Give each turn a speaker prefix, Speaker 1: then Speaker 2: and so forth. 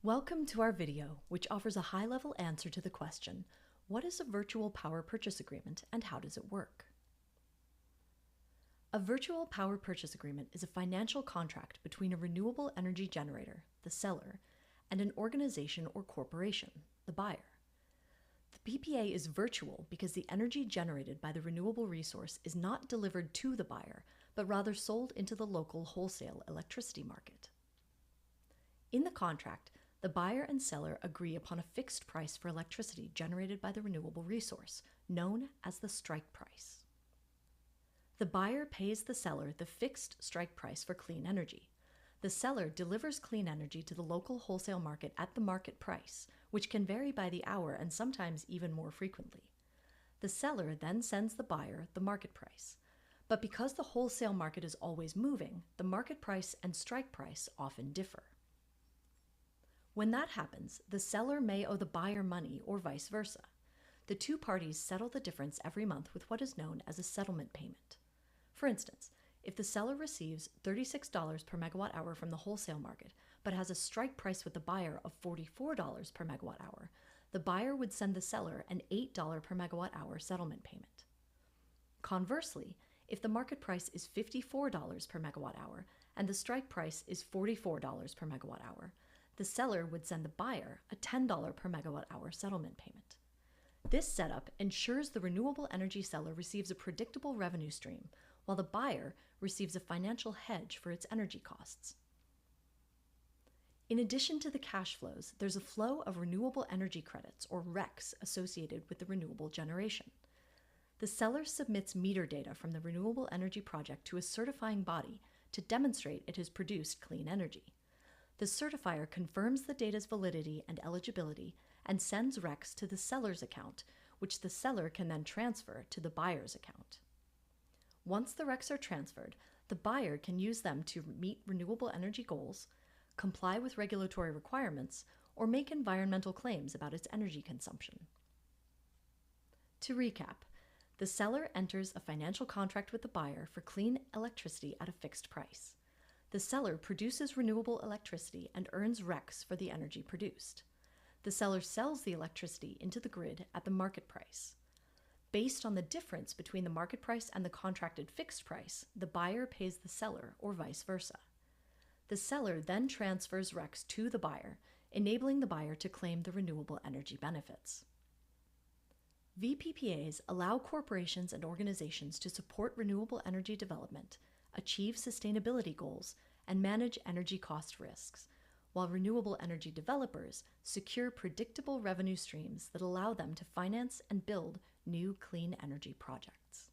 Speaker 1: Welcome to our video, which offers a high-level answer to the question, what is a virtual power purchase agreement and how does it work? A virtual power purchase agreement is a financial contract between a renewable energy generator, the seller, and an organization or corporation, the buyer. The PPA is virtual because the energy generated by the renewable resource is not delivered to the buyer, but rather sold into the local wholesale electricity market. In the contract, the buyer and seller agree upon a fixed price for electricity generated by the renewable resource, known as the strike price. The buyer pays the seller the fixed strike price for clean energy. The seller delivers clean energy to the local wholesale market at the market price, which can vary by the hour and sometimes even more frequently. The seller then sends the buyer the market price. But because the wholesale market is always moving, the market price and strike price often differ. When that happens, the seller may owe the buyer money or vice versa. The two parties settle the difference every month with what is known as a settlement payment. For instance, if the seller receives $36 per megawatt hour from the wholesale market, but has a strike price with the buyer of $44 per megawatt hour, the buyer would send the seller an $8 per megawatt hour settlement payment. Conversely, if the market price is $54 per megawatt hour and the strike price is $44 per megawatt hour, the seller would send the buyer a $10 per megawatt hour settlement payment. This setup ensures the renewable energy seller receives a predictable revenue stream, while the buyer receives a financial hedge for its energy costs. In addition to the cash flows, there's a flow of renewable energy credits, or RECs, associated with the renewable generation. The seller submits meter data from the renewable energy project to a certifying body to demonstrate it has produced clean energy. The certifier confirms the data's validity and eligibility and sends RECs to the seller's account, which the seller can then transfer to the buyer's account. Once the RECs are transferred, the buyer can use them to meet renewable energy goals, comply with regulatory requirements, or make environmental claims about its energy consumption. To recap, the seller enters a financial contract with the buyer for clean electricity at a fixed price. The seller produces renewable electricity and earns RECs for the energy produced. The seller sells the electricity into the grid at the market price. Based on the difference between the market price and the contracted fixed price, the buyer pays the seller or vice versa. The seller then transfers RECs to the buyer, enabling the buyer to claim the renewable energy benefits. vPPAs allow corporations and organizations to support renewable energy development, achieve sustainability goals, and manage energy cost risks, while renewable energy developers secure predictable revenue streams that allow them to finance and build new clean energy projects.